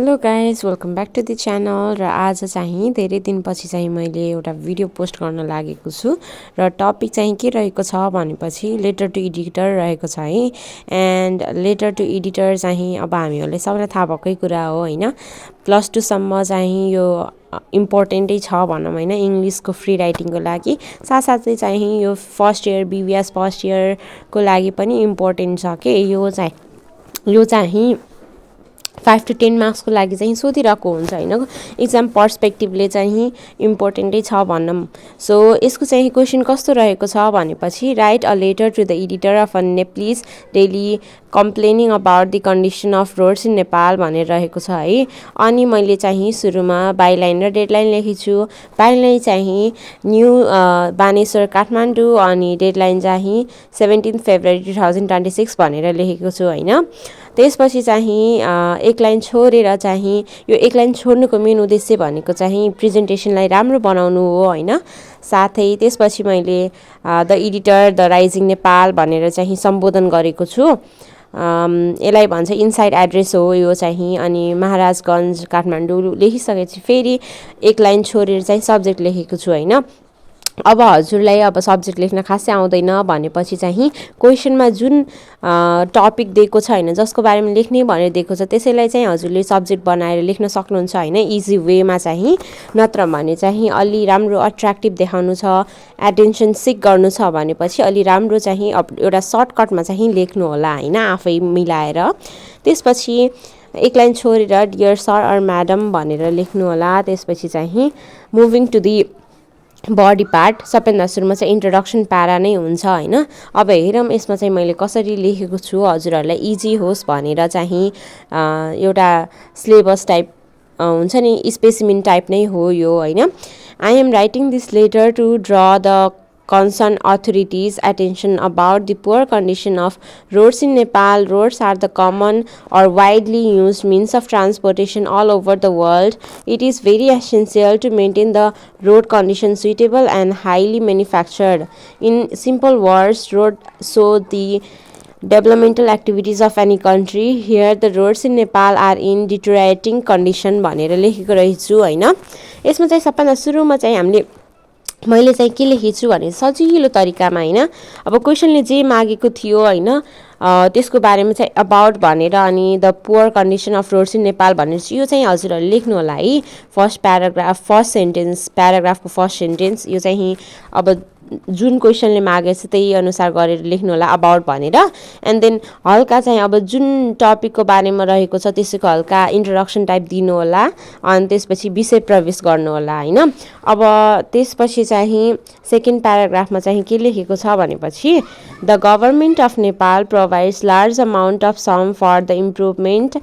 Hello guys, welcome back to the channel. र आज चाहिँ धेरै दिनपछि चाहिँ मैले एउटा भिडियो पोस्ट गर्न लागेको छु र टपिक चाहिँ के रहेको छ भनेपछि लेटर टु एडिटर रहेको छ है। एन्ड लेटर टु एडिटर चाहिँ अब हामीहरूले सबैलाई थाहा भएकै कुरा हो होइन। +2 सम्म चाहिँ यो इम्पोर्टेन्टै छ भनौँ होइन, इङ्ग्लिसको फ्री राइटिङको लागि। साथसाथै चाहिँ यो फर्स्ट इयर BBS फर्स्ट इयरको लागि पनि इम्पोर्टेन्ट छ कि यो चाहिँ 5 to 10 मार्क्सको लागि चाहिँ सोधिरहेको हुन्छ होइन, इक्जाम पर्सपेक्टिभले चाहिँ इम्पोर्टेन्टै छ भनौँ। सो यसको चाहिँ क्वेसन कस्तो रहेको छ भनेपछि write a letter to the editor of a Nepalese daily complaining about the condition of roads in Nepal भनेर रहेको छ है। अनि मैले चाहिँ सुरुमा बाइलाइन र डेडलाइन लेखेको छु। बाइलाइन चाहिँ न्यू बानेश्वर काठमाडौँ अनि डेडलाइन चाहिँ 17 फेब्रुअरी 2026 भनेर लेखेको छु होइन। त्यसपछि चाहिँ एक लाइन छोडेर चाहिँ यो एक लाइन छोड्नुको मेन उद्देश्य भनेको चाहिँ प्रेजेन्टेसनलाई राम्रो बनाउनु हो होइन। साथै त्यसपछि मैले the editor the Rising Nepal भनेर चाहिँ सम्बोधन गरेको छु। यसलाई भन्छ इनसाइड एड्रेस हो यो चाहिँ। अनि महाराजगञ्ज काठमाडौँ लेखिसकेपछि फेरि एक लाइन छोडेर चाहिँ सब्जेक्ट लेखेको छु होइन। अब हजुरलाई अब सब्जेक्ट लेख्न खासै आउँदैन भनेपछि चाहिँ क्वेसनमा जुन टपिक दिएको छ होइन, जसको बारेमा लेख्ने भनेर दिएको छ त्यसैलाई चाहिँ हजुरले सब्जेक्ट बनाएर लेख्न सक्नुहुन्छ होइन, इजी वेमा चाहिँ। नत्र भने चाहिँ अलि राम्रो अट्र्याक्टिभ देखाउनु छ, एटेन्सन सिक गर्नु छ भनेपछि अलि राम्रो चाहिँ एउटा सर्टकटमा चाहिँ लेख्नु होला होइन, आफै मिलाएर। त्यसपछि एक लाइन छोडेर डियर सर अर म्याडम भनेर लेख्नु होला। त्यसपछि चाहिँ moving to the body part, सबैभन्दा सुरुमा चाहिँ इन्ट्रोडक्सन प्यारा नै हुन्छ होइन। अब हेरौँ यसमा चाहिँ मैले कसरी लेखेको छु हजुरहरूलाई इजी होस् भनेर चाहिँ एउटा सिलेबस टाइप हुन्छ नि, स्पेसिमेन टाइप नै हो यो होइन। I am writing this letter to draw the concerned authorities' attention about the poor condition of roads in Nepal. Roads are the common or widely used means of transportation all over the world. It is very essential to maintain the road condition suitable and highly manufactured. In simple words, roads show the developmental activities of any country. Here the roads in Nepal are in deteriorating condition भनेर लेखेको रहेछु होइन। यसमा चाहिँ सबभन्दा सुरुमा चाहिँ हामीले मैले चाहिँ के लेखेको छु भने सजिलो तरिकामा होइन। अब क्वेसनले जे मागेको थियो होइन त्यसको बारेमा चाहिँ अबाउट भनेर अनि the poor condition of roads in Nepal भनेर यो चाहिँ हजुरहरूले लेख्नु होला है। फर्स्ट प्याराग्राफ, फर्स्ट सेन्टेन्स, प्याराग्राफको फर्स्ट सेन्टेन्स यो चाहिँ अब जुन क्वेसनले मागेको छ त्यही अनुसार गरेर लेख्नु होला अबाउट भनेर। एन्ड देन हल्का चाहिँ अब जुन टपिकको बारेमा रहेको छ त्यसको हल्का इन्ट्रोडक्सन टाइप दिनु होला। अनि त्यसपछि विषय प्रवेश गर्नु होला होइन। अब त्यसपछि चाहिँ सेकेन्ड प्याराग्राफमा चाहिँ के लेखेको छ भनेपछि the government of Nepal provides large amount of sum for the improvement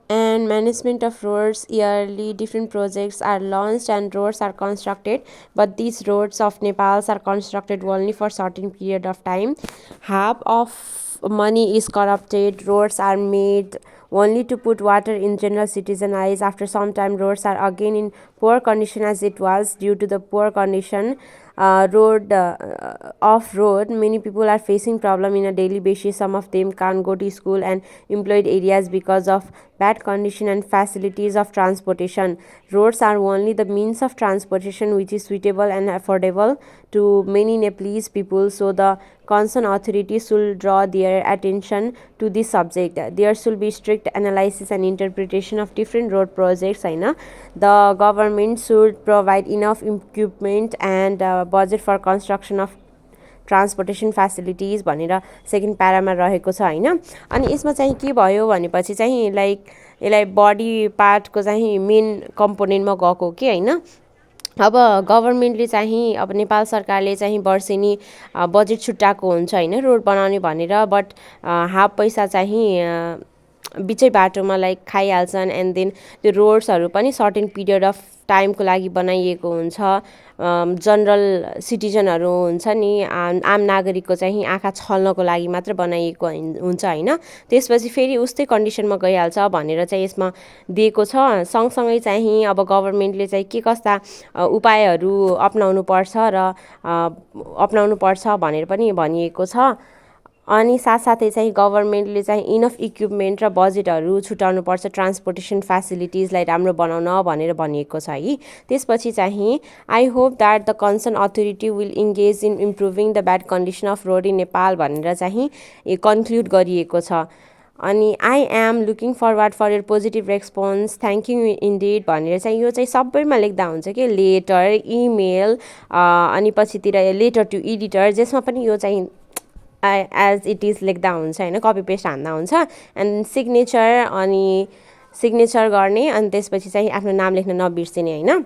and management of roads. Yearly different projects are launched and roads are constructed, but these roads of Nepal are constructed only for certain period of time. Half of money is corrupted. Roads are made only to put water in general citizen eyes. After some time roads are again in poor condition as it was. Due to the poor condition off road, many people are facing problem in a daily basis. Some of them can't go to school and employed areas because of bad condition and facilities of transportation. Roads are only the means of transportation which is suitable and affordable to many Nepalese people. So the concerned authorities should draw their attention to this subject. There should be strict analysis and interpretation of different road projects होइन। The government should provide enough equipment and budget for construction of transportation facilities भनेर second प्यारामा रहेको छ होइन। अनि यसमा चाहिँ के भयो भनेपछि चाहिँ लाइक यसलाई बडी पार्टको चाहिँ मेन कम्पोनेन्टमा गएको कि होइन। अब गभर्मेन्टले चाहिँ अब नेपाल सरकारले चाहिँ वर्षेनी बजेट छुट्याएको हुन्छ होइन रोड बनाउने भनेर। बट हाफ पैसा चाहिँ बिचै बाटोमा लाइक खाइहाल्छन्। एन्ड देन त्यो रोड्सहरू पनि सर्टेन पिरियड अफ टाइमको लागि बनाइएको हुन्छ। जनरल सिटिजनहरू हुन्छ नि, आम नागरिकको चाहिँ आँखा छल्नको लागि मात्र बनाइएको हुन्छ होइन। त्यसपछि फेरि उस्तै कन्डिसनमा गइहाल्छ भनेर चाहिँ यसमा दिएको छ। सँगसँगै चाहिँ अब गभर्मेन्टले चाहिँ के कस्ता उपायहरू अपनाउनु पर्छ र अपनाउनु पर्छ भनेर पनि भनिएको छ। अनि साथसाथै चाहिँ गभर्मेन्टले चाहिँ इनफ इक्विपमेन्ट र बजेटहरू छुटाउनुपर्छ ट्रान्सपोर्टेसन फेसिलिटिजलाई राम्रो बनाउन भनेर भनिएको छ है। त्यसपछि चाहिँ I hope that the concern authority will engage in improving the bad condition of road in Nepal भनेर चाहिँ कन्क्लुड गरिएको छ। अनि I am looking forward for your positive response, thank you indeed भनेर चाहिँ यो चाहिँ सबैमा लेख्दा हुन्छ कि लेटर, इमेल अनि पछितिर लेटर टु एडिटर, जसमा पनि यो चाहिँ एज इट इज लेख्दा हुन्छ होइन, कपी पेस्ट हान्दा हुन्छ। एन्ड सिग्नेचर, अनि सिग्नेचर गर्ने, अनि त्यसपछि चाहिँ आफ्नो नाम लेख्न नबिर्सिने होइन।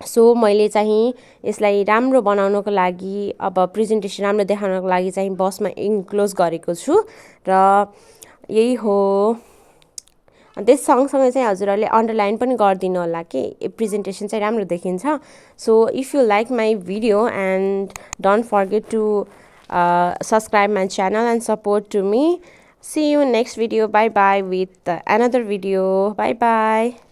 सो मैले चाहिँ यसलाई राम्रो बनाउनको लागि, अब प्रेजेन्टेसन राम्रो देखाउनको लागि चाहिँ बसमा इन्क्लोज गरेको छु र यही हो। त्यस सँगसँगै चाहिँ हजुरहरूले अन्डरलाइन पनि गरिदिनु होला कि प्रेजेन्टेसन चाहिँ राम्रो देखिन्छ। So if you like my video and don't forget to subscribe my channel and support to me. See you next video. Bye bye with another video. Bye bye.